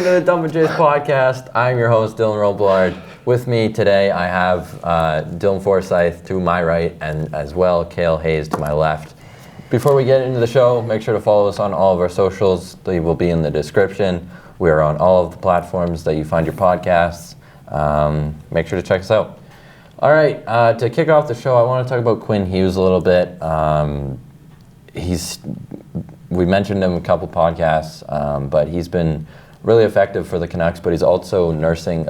to the Dump and Chase podcast. I'm your host, Dylan Robillard. With me today, I have Dylan Forsyth to my right, and as well, Cale Hayes to my left. Before we get into the show, make sure to follow us on all of our socials. They will be in the description. We are on all of the platforms that you find your podcasts. Make sure to check us out. All right, to kick off the show, I want to talk about Quinn Hughes a little bit. We mentioned him a couple podcasts, but he's been really effective for the Canucks, but he's also nursing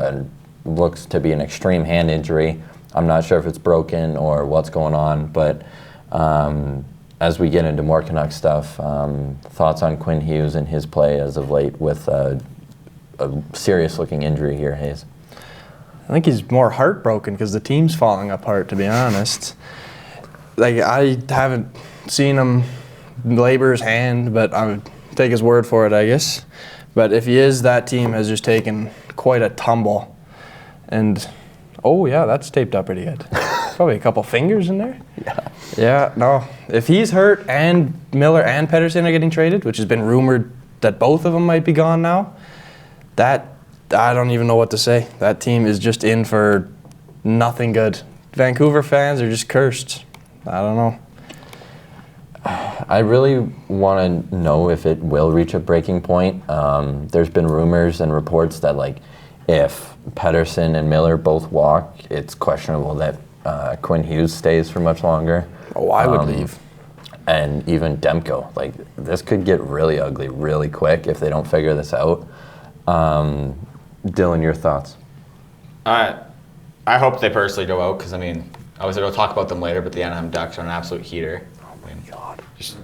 looks to be an extreme hand injury. I'm not sure if it's broken or what's going on, but as we get into more Canucks stuff, thoughts on Quinn Hughes and his play as of late with a serious-looking injury here, Hayes? I think he's more heartbroken because the team's falling apart, to be honest. Like, I haven't seen him labor his hand, but I would take his word for it, I guess. But if he is, that team has just taken quite a tumble. And, oh yeah, that's taped up pretty good. Probably a couple fingers in there. Yeah, no. If he's hurt and Miller and Pettersson are getting traded, which has been rumored that both of them might be gone now, that, I don't even know what to say. That team is just in for nothing good. Vancouver fans are just cursed. I don't know. I really want to know if it will reach a breaking point. There's been rumors and reports that, like, if Pettersson and Miller both walk, it's questionable that Quinn Hughes stays for much longer. Oh, I would leave. And even Demko. Like, this could get really ugly really quick if they don't figure this out. Dylan, your thoughts? I hope they personally go out because, I mean, obviously we'll talk about them later, but the Anaheim Ducks are an absolute heater. Oh, my God.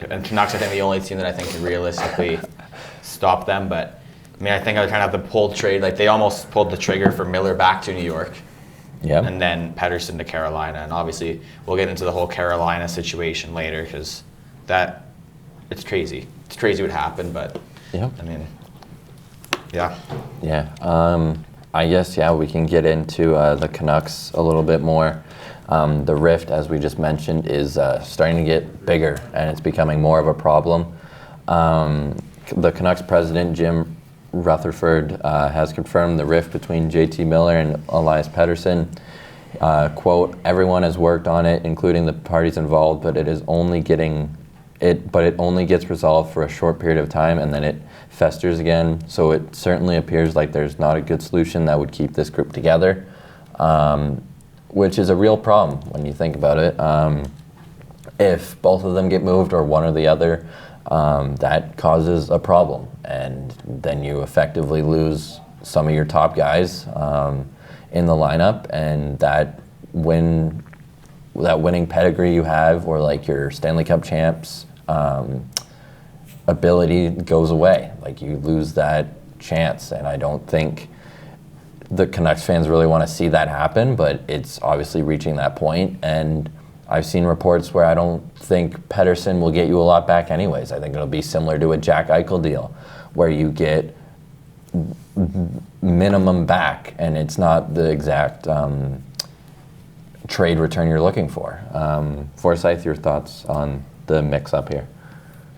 And Canucks, I think, the only team that I think can realistically stop them. But, I mean, I think I kind of have the pulled trade. Like, they almost pulled the trigger for Miller back to New York. Yeah. And then Pettersson to Carolina. And obviously, we'll get into the whole Carolina situation later because it's crazy. It's crazy what happened, but, yeah. I mean, yeah. Yeah. I guess, yeah, we can get into the Canucks a little bit more. The rift, as we just mentioned, is starting to get bigger, and it's becoming more of a problem. The Canucks president, Jim Rutherford, has confirmed the rift between JT Miller and Elias Pettersson. Quote, everyone has worked on it, including the parties involved, but it only gets resolved for a short period of time, and then it festers again. So it certainly appears like there's not a good solution that would keep this group together. Which is a real problem when you think about it. If both of them get moved or one or the other, that causes a problem. And then you effectively lose some of your top guys in the lineup, and that winning pedigree you have, or like your Stanley Cup champs ability goes away. Like, you lose that chance, and I don't think the Canucks fans really want to see that happen, but it's obviously reaching that point. And I've seen reports where I don't think Pettersson will get you a lot back anyways. I think it'll be similar to a Jack Eichel deal, where you get minimum back, and it's not the exact trade return you're looking for. Forsyth, your thoughts on the mix-up here?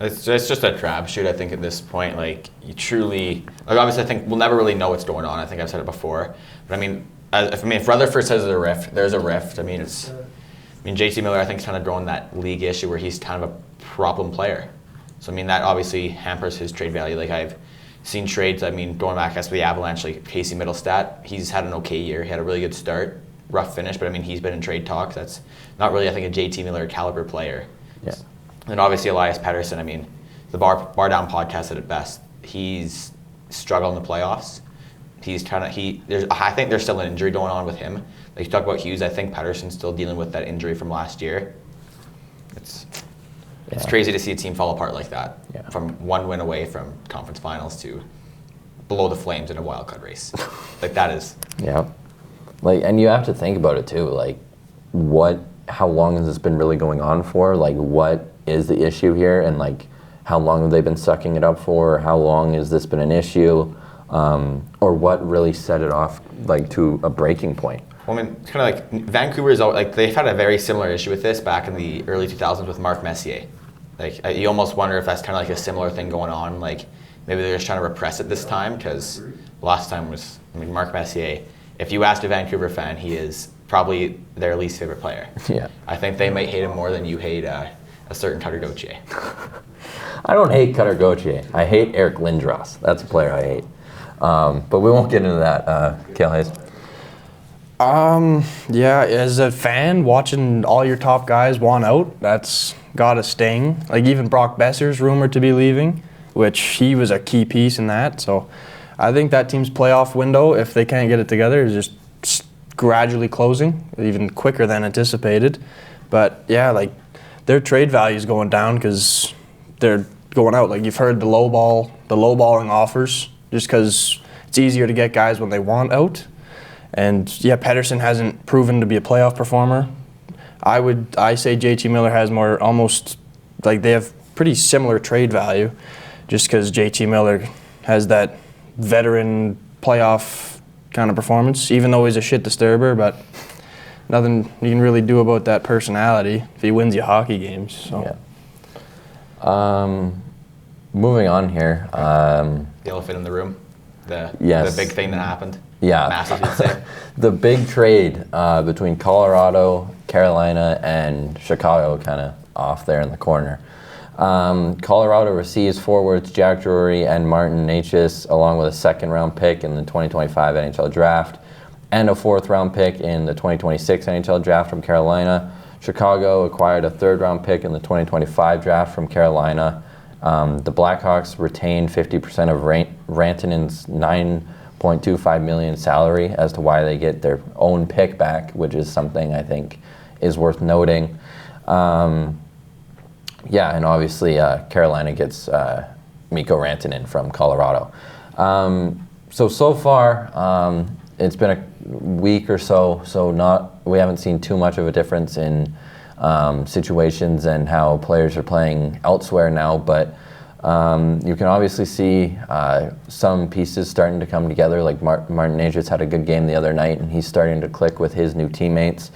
It's just a crapshoot, I think, at this point. Like, you truly, like, obviously, I think we'll never really know what's going on. I think I've said it before. But, I mean, if Rutherford says there's a rift, there's a rift. I mean, JT Miller, I think, is kind of growing that league issue where he's kind of a problem player. So, I mean, that obviously hampers his trade value. Like, I've seen trades, I mean, going back as to the Avalanche, like Casey Middlestat, he's had an okay year. He had a really good start, rough finish, but, I mean, he's been in trade talks. That's not really, I think, a JT Miller caliber player. Yeah. And obviously Elias Pettersson, I mean, the Bar Down podcast said it best. He's struggled in the playoffs. I think there's still an injury going on with him. Like, you talk about Hughes, I think Pettersson's still dealing with that injury from last year. It's crazy to see a team fall apart like that. Yeah. From one win away from conference finals to below the Flames in a wild card race. Like, that is. Yeah. Like, and you have to think about it too. Like, how long has this been really going on for? Like, what is the issue here? And, like, how long have they been sucking it up for? How long has this been an issue? Or what really set it off, like, to a breaking point? Well, I mean, it's kind of like Vancouver's, like, they've had a very similar issue with this back in the early 2000s with Mark Messier. Like, you almost wonder if that's kind of like a similar thing going on. Like, maybe they're just trying to repress it this time because last time was, Mark Messier. If you asked a Vancouver fan, he is probably their least favorite player. Yeah. I think they might hate him more than you hate a certain Cutter Gauthier. I don't hate Cutter Gauthier. I hate Eric Lindros. That's a player I hate. But we won't get into that, Cale Hayes. Yeah, as a fan, watching all your top guys want out, that's got to sting. Like even Brock Besser's rumored to be leaving, which he was a key piece in that. So I think that team's playoff window, if they can't get it together, is just gradually closing, even quicker than anticipated. But yeah, like their trade value is going down because they're going out. Like you've heard the lowballing offers, just because it's easier to get guys when they want out. And yeah, Pettersson hasn't proven to be a playoff performer. I say JT Miller has more, almost like they have pretty similar trade value, just because JT Miller has that veteran playoff kind of performance, even though he's a shit disturber, but nothing you can really do about that personality if he wins you hockey games. So. Yeah. Moving on here. The elephant in the room. The big thing that happened. Yeah. Massive, you'd say. The big trade between Colorado, Carolina, and Chicago kind of off there in the corner. Colorado receives forwards Jack Drury and Martin Necas, along with a second-round pick in the 2025 NHL Draft and a fourth-round pick in the 2026 NHL Draft from Carolina. Chicago acquired a third-round pick in the 2025 Draft from Carolina. The Blackhawks retained 50% of Rantanen's $9.25 million salary as to why they get their own pick back, which is something I think is worth noting. Yeah, and obviously Carolina gets Mikko Rantanen from Colorado. So far, it's been a week or so we haven't seen too much of a difference in situations and how players are playing elsewhere now, but you can obviously see some pieces starting to come together. Like Martin Necas had a good game the other night, and he's starting to click with his new teammates.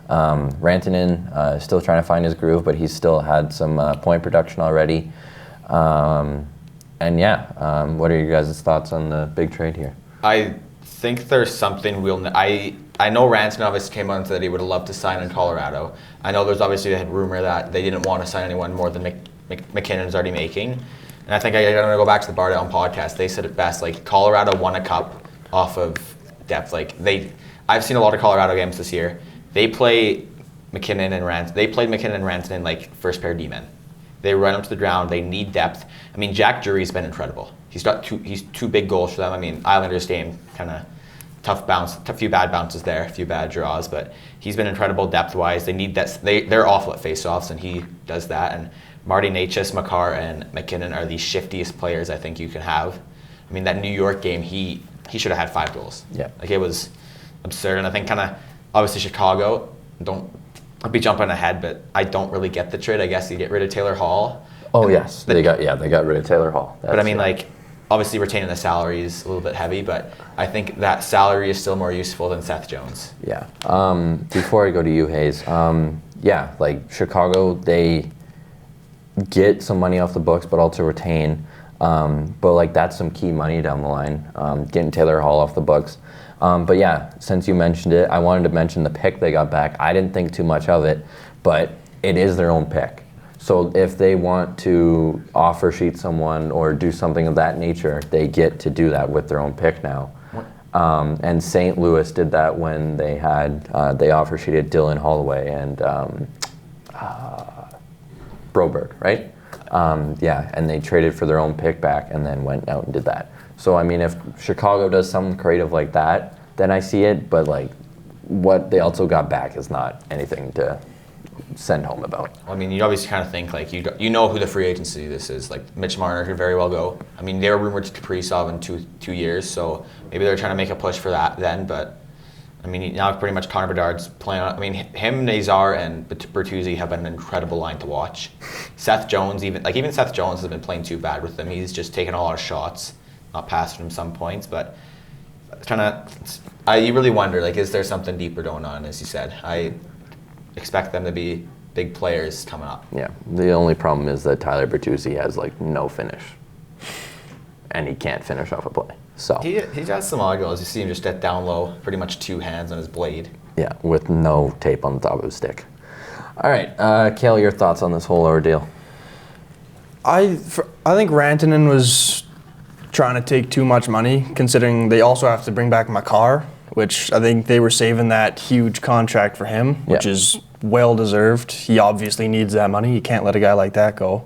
Rantanen still trying to find his groove, but he's still had some point production already. And yeah, what are your guys' thoughts on the big trade here? I think there's something I know Rantanen obviously came on that he would have loved to sign in Colorado. I know there's obviously a rumor that they didn't want to sign anyone more than McKinnon's already making. And I think I'm going to go back to the Bar Down podcast. They said it best, like Colorado won a cup off of depth. I've seen a lot of Colorado games this year. They play McKinnon and Rantanen like first pair D-men. They run them to the ground. They need depth. I mean, Jack Drury's been incredible. He's two big goals for them. I mean, Islanders game kind of tough bounce, a few bad bounces there, a few bad draws, but he's been incredible depth-wise. They need that. They're awful at face-offs, and he does that. And Marty Necas, Makar, and McKinnon are the shiftiest players I think you can have. I mean, that New York game, he should have had 5 goals. Yeah, like it was absurd. And I think kind of obviously Chicago. I'll be jumping ahead, but I don't really get the trade. I guess you get rid of Taylor Hall. Oh yes, they got rid of Taylor Hall. But I mean, obviously retaining the salary is a little bit heavy, but I think that salary is still more useful than Seth Jones. Yeah. Before I go to you, Hayes, yeah, like Chicago, they get some money off the books, but also retain. But like that's some key money down the line, getting Taylor Hall off the books. But yeah, since you mentioned it, I wanted to mention the pick they got back. I didn't think too much of it, but it is their own pick. So if they want to offer sheet someone or do something of that nature, they get to do that with their own pick now. And St. Louis did that when they had they offer sheeted Dylan Holloway and Broberg, right? Yeah, and they traded for their own pick back and then went out and did that. So I mean, if Chicago does something creative like that, then I see it. But like, what they also got back is not anything to send home about. Well, I mean, you obviously kind of think like you know who the free agency this is. Like Mitch Marner could very well go. I mean, they were rumored to Kaprizov in two years, so maybe they're trying to make a push for that then. But I mean, now pretty much Connor Bedard's playing. I mean, him, Nazar, and Bertuzzi have been an incredible line to watch. Seth Jones, even Seth Jones has been playing too bad with them. He's just taking a lot of shots, not passing him some points, but you really wonder, like, is there something deeper going on? As you said, I expect them to be big players coming up. Yeah, the only problem is that Tyler Bertuzzi has like no finish. and he can't finish off a play. So He has some odd goals. You see him just get down low, pretty much 2 hands on his blade. yeah, with no tape on the top of his stick. All right, Cale, your thoughts on this whole ordeal? I think Rantanen was trying to take too much money, considering they also have to bring back Makar, which I think they were saving that huge contract for him, which is well deserved. He obviously needs that money. You can't let a guy like that go.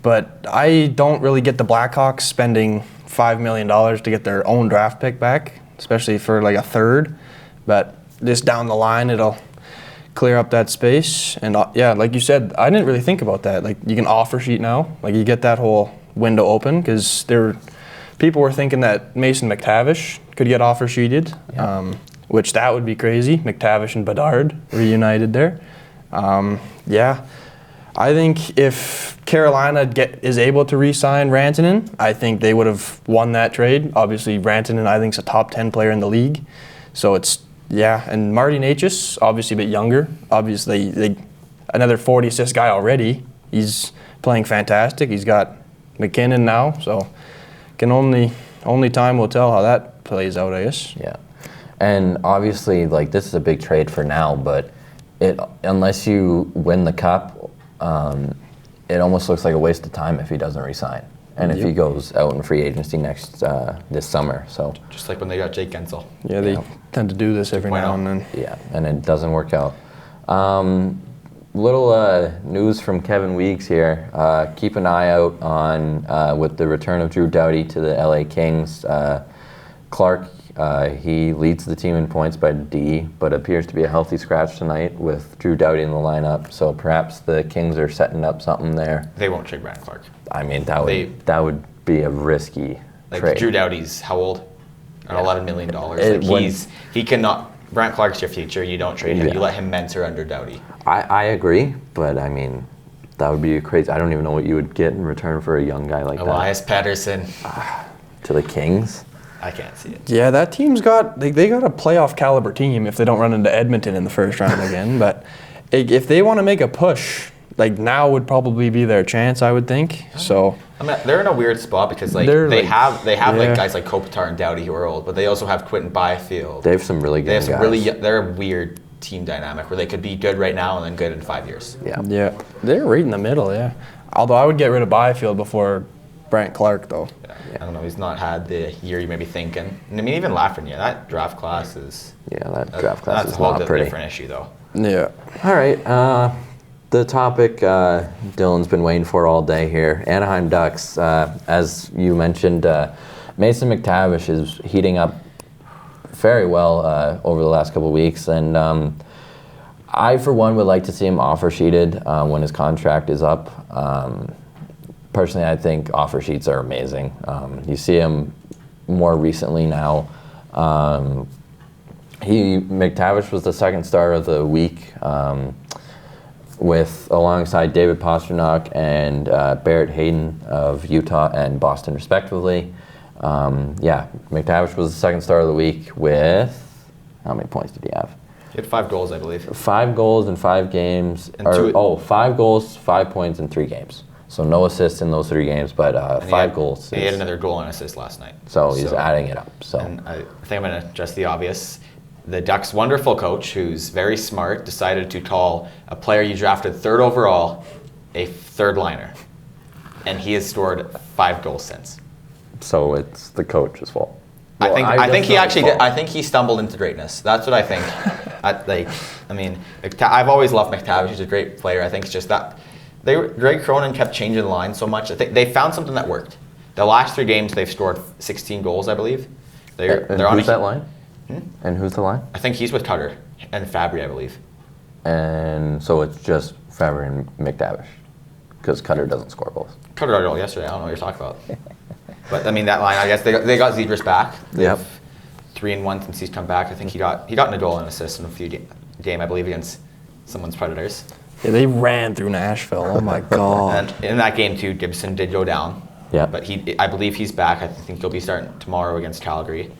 But I don't really get the Blackhawks spending $5 million to get their own draft pick back, especially for like a third. But just down the line, it'll clear up that space. And yeah, like you said, I didn't really think about that. Like, you can offer sheet now. Like, you get that whole window open, because people were thinking that Mason McTavish could get offer sheeted, which that would be crazy. McTavish and Bedard reunited there. Yeah, I think if Carolina is able to re-sign Rantanen, I think they would have won that trade. Obviously, Rantanen, I think, is a top 10 player in the league. So it's, yeah, and Marty Necas, obviously a bit younger. Obviously, another 40 assist guy already. He's playing fantastic. He's got McKinnon now, so only time will tell how that plays out, I guess. Yeah, and obviously, like, this is a big trade for now, but unless you win the cup, it almost looks like a waste of time if he doesn't resign, and if he goes out in free agency this summer. So Just like when they got Jake Gensel. Yeah, they tend to do this every now and then. yeah, and it doesn't work out. Little news from Kevin Weeks here. Keep an eye out on with the return of Drew Doughty to the LA Kings. Clarke, he leads the team in points by D, but appears to be a healthy scratch tonight with Drew Doughty in the lineup. So perhaps the Kings are setting up something there. They won't trade Brent Clarke. I mean, that would be a risky trade. Drew Doughty's how old? $11 million. He cannot. Brent Clarke's your future. You don't trade him. You let him mentor under Doughty. I agree, but I mean, that would be crazy. I don't even know what you would get in return for a young guy like Ellias Pettersson. To the Kings? I can't see it. Yeah, that team's got they got a playoff caliber team if they don't run into Edmonton in the first round again. But if they want to make a push, like, now would probably be their chance, I would think. So I mean, they're in a weird spot because they have like guys like Kopitar and Doughty who are old, but they also have Quinton Byfield. They have some really good guys. They're a weird team dynamic where they could be good right now and then good in 5 years. Yeah, they're right in the middle. Yeah, although I would get rid of Byfield before Brent Clarke, though. Yeah. I don't know. He's not had the year you may be thinking. And I mean, even Lafreniere, that draft class is. Yeah, that draft class is not pretty. That's a whole different issue, though. Yeah. All right. The topic Dylan's been waiting for all day here. Anaheim Ducks, as you mentioned, Mason McTavish is heating up very well over the last couple of weeks, and I, for one, would like to see him offer sheeted when his contract is up. Personally, I think offer sheets are amazing. You see him more recently now. McTavish was the second star of the week, alongside David Pastrnak and Barrett Hayden of Utah and Boston, respectively. McTavish was the second star of the week with, how many points did he have? He had 5 goals, I believe. 5 goals in 5 games. 5 goals, 5 points in 3 games. So no assists in those 3 games, but 5 goals. He had another goal and assist last night. So he's adding it up. So and I think I'm going to address the obvious. The Ducks' wonderful coach, who's very smart, decided to call a player you drafted 3rd overall a third liner. And he has scored 5 goals since. So it's the coach's fault. Well, I think he actually did. I think he stumbled into greatness. That's what I think. I've always loved McTavish. He's a great player. I think it's just that Greg Cronin kept changing the line so much. I think they found something that worked. The last 3 games, they've scored 16 goals, I believe. They're on that line? And who's the line? I think he's with Cutter and Fabry, I believe. And so it's just Fabry and McTavish, because Cutter doesn't score goals. Cutter got a goal yesterday. I don't know what you're talking about. But I mean, that line, I guess they got Zedris back. Yep. 3-1 since he's come back. I think he got a goal and assist in a few game, I believe, against someone's Predators. Yeah, they ran through Nashville. Oh my God. And in that game too, Gibson did go down. Yeah. But I believe he's back. I think he'll be starting tomorrow against Calgary.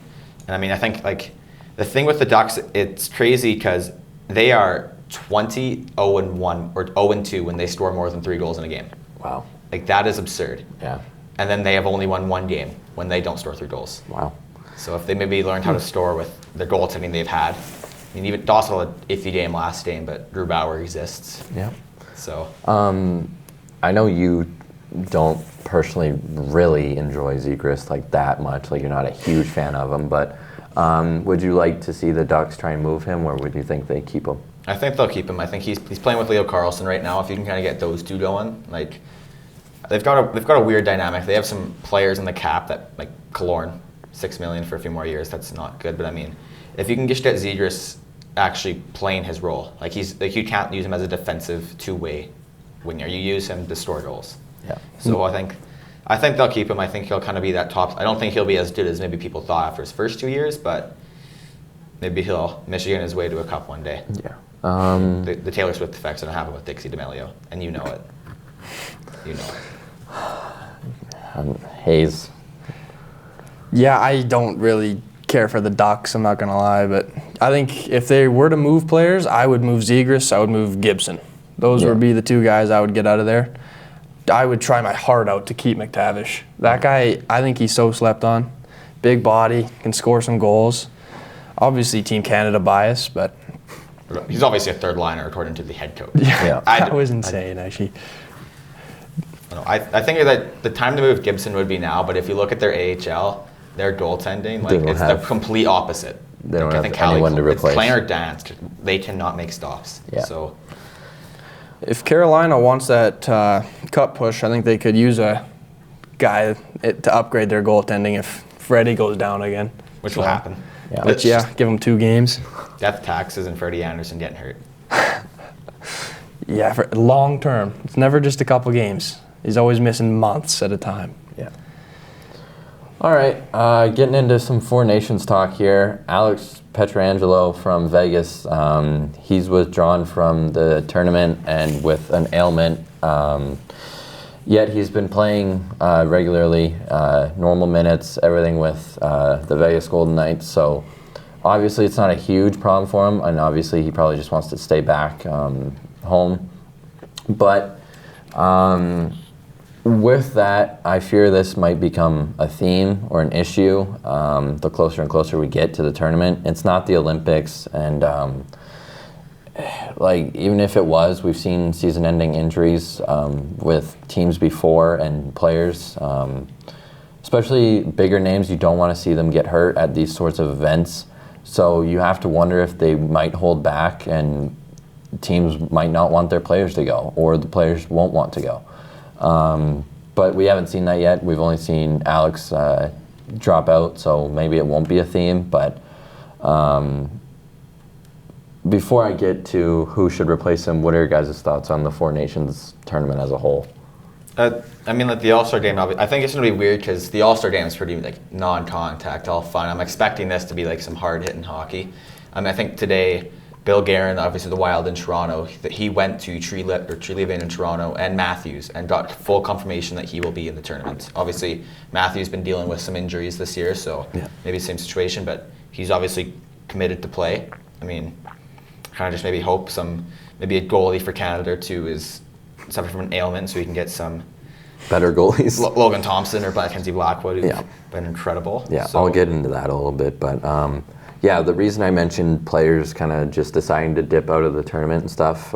And I mean, I think like the thing with the Ducks, it's crazy because they are 20-0-1 or 0-2 when they score more than 3 goals in a game. Wow. Like, that is absurd. Yeah. and then they have only won one game when they don't score 3 goals. Wow. So if they maybe learned how to score with the goaltending they've had, I mean, even Dawson had an iffy game last game, but Drew Bauer exists. Yeah. So. I know you don't personally really enjoy Zegras like that much. Like, you're not a huge fan of him, but would you like to see the Ducks try and move him, or would you think they keep him? I think they'll keep him. I think he's playing with Leo Carlsson right now. If you can kind of get those two going, like they've got a weird dynamic. They have some players in the cap that, like Killorn, $6 million for a few more years. That's not good. But I mean, if you can just get Zegras actually playing his role, like you can't use him as a defensive two-way winger. You use him to score goals. Yeah. So I think they'll keep him. I think he'll kind of be that top. I don't think he'll be as good as maybe people thought after his first 2 years, but maybe he'll Michigan his way to a cup one day. Yeah. The Taylor Swift effect's gonna happen with Dixie D'Amelio, and you know it. You know it. Hayes. Yeah, I don't really care for the Ducks, I'm not going to lie, but I think if they were to move players, I would move Zegras, I would move Gibson. Those would be the two guys I would get out of there. I would try my heart out to keep McTavish. That guy, I think he's so slept on. Big body, can score some goals. Obviously Team Canada bias, but... He's obviously a third liner according to the head coach. Yeah. That was insane, actually. I think that the time to move Gibson would be now, but if you look at their AHL, their goaltending, like it's the complete opposite. They don't have anyone to replace. It's plain or dance. They cannot make stops. Yeah. So, if Carolina wants that cup push, I think they could use a guy to upgrade their goaltending if Freddie goes down again. Which will happen. Yeah, but give him 2 games. Death taxes and Freddie Anderson getting hurt. Yeah, for long term. It's never just a couple games. He's always missing months at a time. Yeah. All right, getting into some Four Nations talk here. Alex Pietrangelo from Vegas, he's withdrawn from the tournament and with an ailment. Yet he's been playing regularly, normal minutes, everything with the Vegas Golden Knights. So obviously it's not a huge problem for him, and obviously he probably just wants to stay back home. But with that, I fear this might become a theme or an issue the closer and closer we get to the tournament. It's not the Olympics, and like even if it was, we've seen season-ending injuries with teams before and players, especially bigger names. You don't want to see them get hurt at these sorts of events. So you have to wonder if they might hold back, and teams might not want their players to go, or the players won't want to go. But we haven't seen that yet. We've only seen Alex drop out, so maybe it won't be a theme. But before I get to who should replace him, what are your guys' thoughts on the Four Nations tournament as a whole? I mean, like the All-Star game, I think it's going to be weird because the All-Star game is pretty like non-contact, all fun. I'm expecting this to be like some hard-hitting hockey. I mean, I think today, Bill Guerin, obviously the Wild in Toronto, he went to Treliving in Toronto and Matthews and got full confirmation that he will be in the tournament. Obviously, Matthews been dealing with some injuries this year, so maybe same situation, but he's obviously committed to play. I mean, kind of just maybe hope maybe a goalie for Canada or two is suffering from an ailment so we can get some better goalies. Logan Thompson or Mackenzie Blackwood, who've been incredible. Yeah, so, I'll get into that a little bit, but yeah, the reason I mentioned players kind of just deciding to dip out of the tournament and stuff,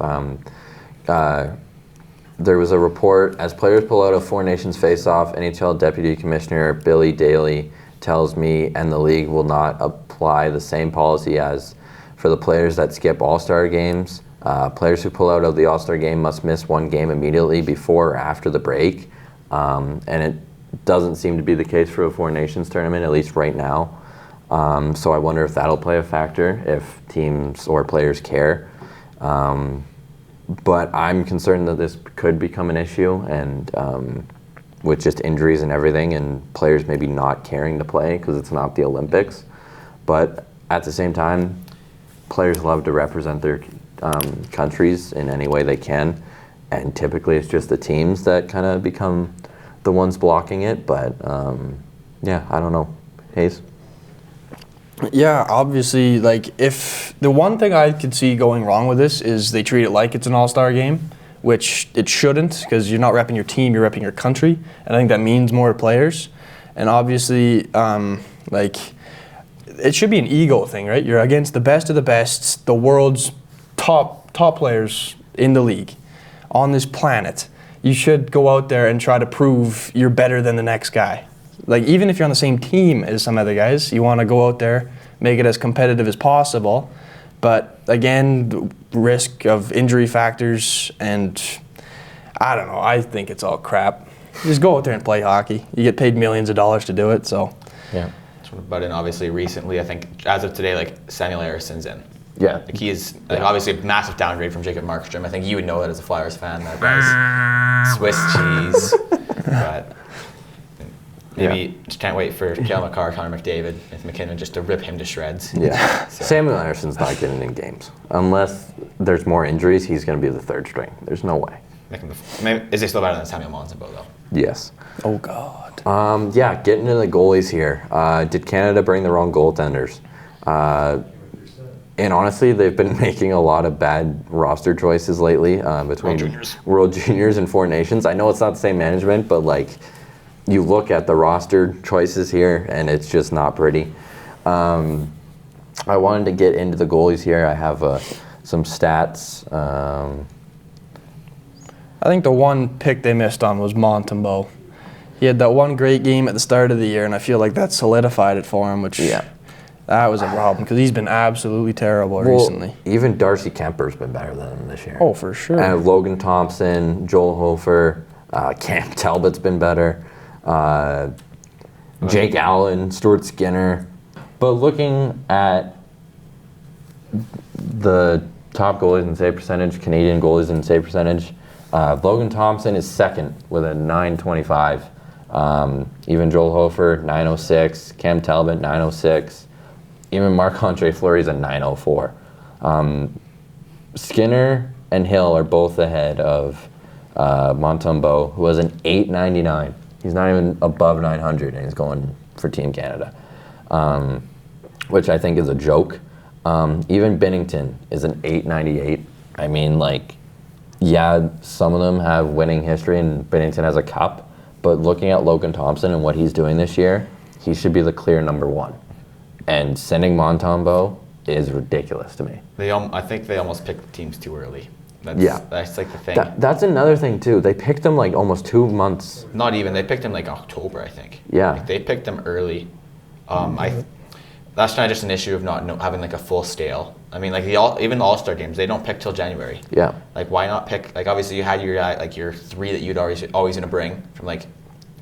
there was a report, as players pull out of Four Nations face-off, NHL Deputy Commissioner Billy Daly tells me, and the league will not apply the same policy as for the players that skip All-Star games. Players who pull out of the All-Star game must miss 1 game immediately before or after the break, and it doesn't seem to be the case for a Four Nations tournament, at least right now. So I wonder if that'll play a factor, if teams or players care. But I'm concerned that this could become an issue, and with just injuries and everything, and players maybe not caring to play because it's not the Olympics. But at the same time, players love to represent their countries in any way they can, and typically it's just the teams that kind of become the ones blocking it. But yeah, I don't know. Hayes? Yeah, obviously, like if the one thing I could see going wrong with this is they treat it like it's an all-star game, which it shouldn't, because you're not repping your team, you're repping your country. And I think that means more to players. And obviously, it should be an ego thing, right? You're against the best of the best, the world's top players in the league on this planet. You should go out there and try to prove you're better than the next guy. Like, even if you're on the same team as some other guys, you want to go out there, make it as competitive as possible. But again, the risk of injury factors, and I don't know, I think it's all crap. Just go out there and play hockey. You get paid millions of dollars to do it, so. Yeah. But then obviously recently, I think as of today, like Samuel Erson's in. Yeah. Like he is obviously a massive downgrade from Jacob Markstrom. I think you would know that as a Flyers fan. That guy's Swiss cheese. But maybe just can't wait for Cale Makar, Connor McDavid, and McKinnon just to rip him to shreds. Yeah. So. Samuel Erson's not getting in games. Unless there's more injuries, he's going to be the third string. There's no way. Is he still better than Samuel Montembeault, though? Yes. Oh, God. Yeah, getting into the goalies here. Did Canada bring the wrong goaltenders? And honestly, they've been making a lot of bad roster choices lately between World Juniors and Four Nations. I know it's not the same management, but like you look at the roster choices here, and it's just not pretty. I wanted to get into the goalies here. I have some stats. I think the one pick they missed on was Montembeault. He had that one great game at the start of the year, and I feel like that solidified it for him, which that was a problem because he's been absolutely terrible recently. Even Darcy Kemper's been better than him this year. Oh, for sure. And Logan Thompson, Joel Hofer, Cam Talbot's been better, Jake Allen, Stuart Skinner. But looking at the top goalies in save percentage, Canadian goalies in save percentage, Logan Thompson is second with a 925. Even Joel Hofer, 906. Cam Talbot, 906. Even Marc-Andre Fleury's a 904. Skinner and Hill are both ahead of Montembeault, who has an 899. He's not even above 900, and he's going for Team Canada, which I think is a joke. Even Binnington is an 898. I mean, like, yeah, some of them have winning history, and Binnington has a cup. But looking at Logan Thompson and what he's doing this year, he should be the clear number one. And sending Montembeault is ridiculous to me. I think they almost picked teams too early. That's like the thing. That's another thing too. They picked him like almost 2 months. Not even. They picked him like October, I think. Yeah. Like they picked him early. That's kind of just an issue of not having like a full scale. I mean, like even the All-Star games, they don't pick till January. Yeah. Like, why not pick? Like, obviously, you had your three that you'd always gonna bring from like,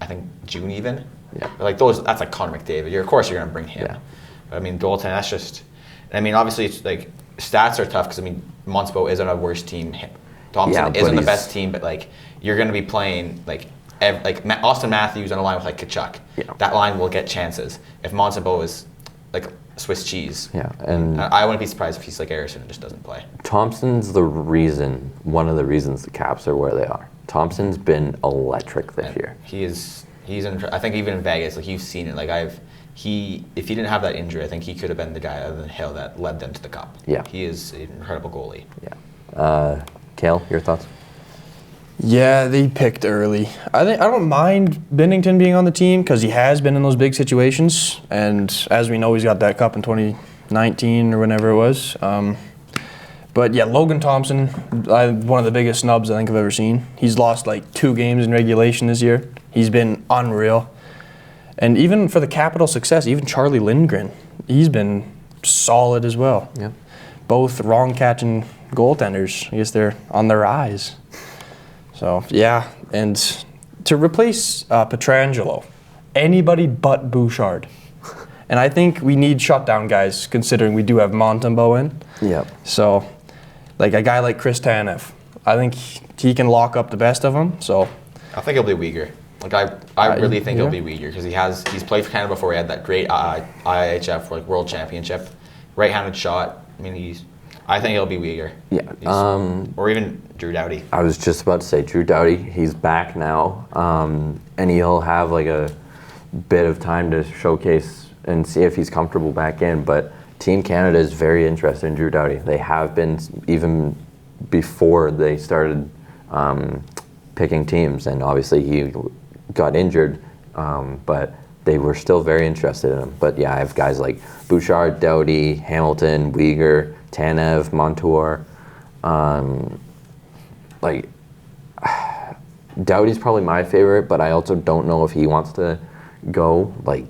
I think June even. Yeah. But like those, that's like Connor McDavid. Of course, you're gonna bring him. Yeah. But I mean, goaltending. That's just. I mean, obviously, it's like stats are tough because I mean, Montembeault isn't a worse team. Thompson isn't the best team, but like you're gonna be playing like Auston Matthews on a line with like Tkachuk. Yeah. That line will get chances. If Montembeault is like Swiss cheese. Yeah, and I wouldn't be surprised if he's like Ersson and just doesn't play. Thompson's one of the reasons the Caps are where they are. Thompson's been electric this year. He's I think even in Vegas, like you've seen it. Like if he didn't have that injury, I think he could have been the guy other than Hill that led them to the cup. Yeah. He is an incredible goalie. Yeah. Cale, your thoughts? Yeah, they picked early. I don't mind Binnington being on the team because he has been in those big situations, and as we know, he's got that cup in 2019 or whenever it was. But yeah, Logan Thompson, one of the biggest snubs I think I've ever seen. He's lost like 2 games in regulation this year. He's been unreal, and even for the Capital success, even Charlie Lindgren, he's been solid as well. Yeah. Both wrong catching goaltenders. I guess they're on their rise. So, yeah, and to replace Pietrangelo, anybody but Bouchard. And I think we need shutdown guys, considering we do have Montembeault in. Yeah. So, like a guy like Chris Tanev, I think he can lock up the best of them. So, I think it'll be Uyghur. Like I really think it'll be Uyghur because he's played for Canada before. He had that great IIHF like World Championship, right-handed shot. I mean, I think it'll be Uyghur. Yeah. Or even Drew Doughty. I was just about to say Drew Doughty. He's back now, and he'll have like a bit of time to showcase and see if he's comfortable back in. But Team Canada is very interested in Drew Doughty. They have been even before they started picking teams, and obviously he got injured, but they were still very interested in him. But yeah, I have guys like Bouchard, Doughty, Hamilton, Weegar, Tanev, Montour. Doughty's probably my favorite, but I also don't know if he wants to go. Like,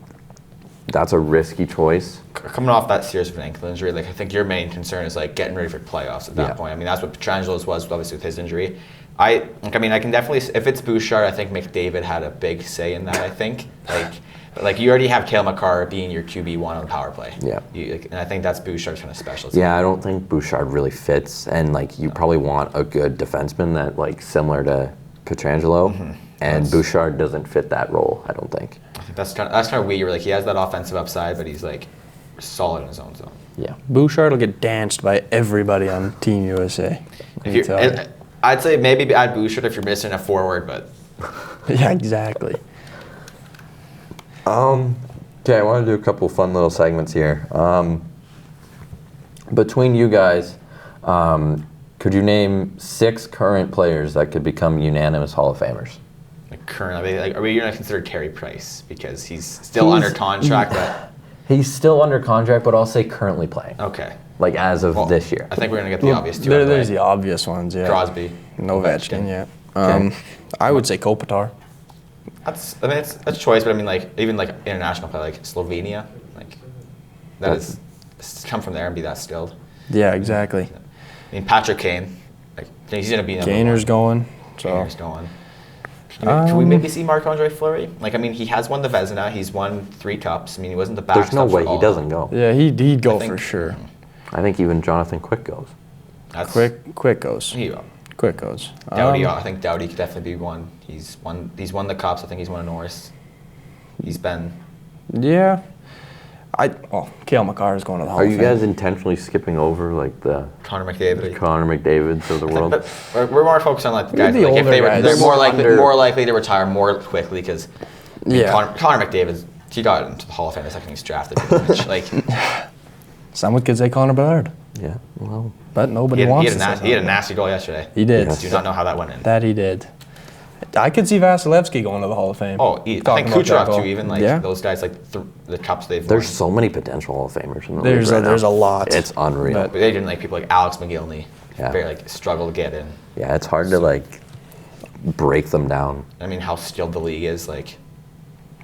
that's a risky choice. Coming off that serious of an ankle injury, like I think your main concern is like getting ready for playoffs at that point. I mean, that's what Pietrangelo was obviously with his injury. I can definitely, if it's Bouchard, I think McDavid had a big say in that. I think like you already have Cale Makar being your QB1 on the power play. Yeah. And I think that's Bouchard's kind of specialty. Yeah, I don't think Bouchard really fits, and like you probably want a good defenseman that like similar to Pietrangelo, and Bouchard doesn't fit that role, I don't think. I think that's kind of weird. Like he has that offensive upside, but he's like solid in his own zone. Yeah. Bouchard will get danced by everybody on Team USA. I'd say maybe add Bouchard if you're missing a forward, but yeah, exactly. Okay, I want to do a couple fun little segments here. Between you guys, could you name 6 current players that could become unanimous Hall of Famers? like currently, like, are we going to consider Carey Price because he's still under contract? He's still under contract, but I'll say currently playing. Okay. Like as of this year. I think we're going to get the obvious two. There's the obvious ones, yeah. Crosby. Ovechkin, yeah. I would say Kopitar. That's choice, but I mean, like even like international play, like Slovenia, like that is come from there and be that skilled. Yeah, exactly. I mean, Patrick Kane, like he's gonna be Gainer's going. Gainer's going. Can we maybe see Marc-Andre Fleury? Like, I mean, he has won the Vezina. He's won 3 cups. I mean, he wasn't the backstop. There's no way he doesn't go. Yeah, he'd go for sure. I think even Jonathan Quick goes. Quick goes. Quick goes. Doughty, I think Doughty could definitely be one. He's won the cups. I think he's won a Norris. He's been. Yeah. Cale Makar is going to the Hall of Fame. Are you guys intentionally skipping over like the Connor McDavid McDavids of the world? But we're more focused on like the guys. The like if they're guys. more likely to retire more quickly because yeah. Connor McDavid, he got into the Hall of Fame the second he's drafted. Pretty much. Like some could say Connor Bedard. Yeah, well, but nobody wants he had a nasty goal yesterday. He did. Yes. Do not know how that went in. That he did. I could see Vasilevsky going to the Hall of Fame. Oh, I think Kucherov too. Even like those guys, like the cups they've. There's won. So many potential Hall of Famers in the league right there's a lot. It's unreal. But they didn't like people like Alex McGillney. Very like struggle to get in. Yeah, it's hard to like break them down. I mean, how skilled the league is, like.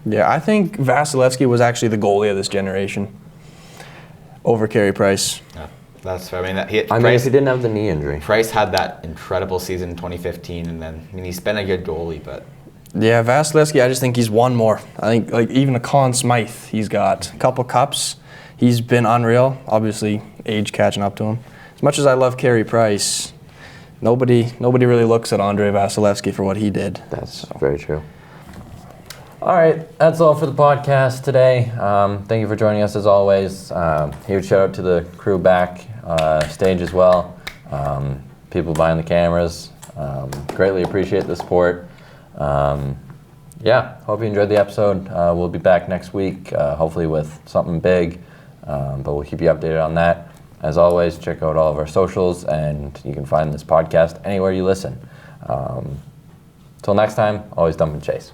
Yeah, I think Vasilevsky was actually the goalie of this generation. Over Carey Price. Yeah, that's fair. I mean, if he didn't have the knee injury. Price had that incredible season in 2015, and then he's been a good goalie, but. Yeah, Vasilevsky, I just think he's won more. I think like even a Conn Smythe, he's got a couple cups. He's been unreal. Obviously, age catching up to him. As much as I love Carey Price, nobody really looks at Andrei Vasilevsky for what he did. That's very true. All right, that's all for the podcast today. Thank you for joining us as always. Huge shout out to the crew back stage as well. People behind the cameras. Greatly appreciate the support. Hope you enjoyed the episode. We'll be back next week, hopefully with something big, but we'll keep you updated on that. As always, check out all of our socials, and you can find this podcast anywhere you listen. Till next time, always dump and chase.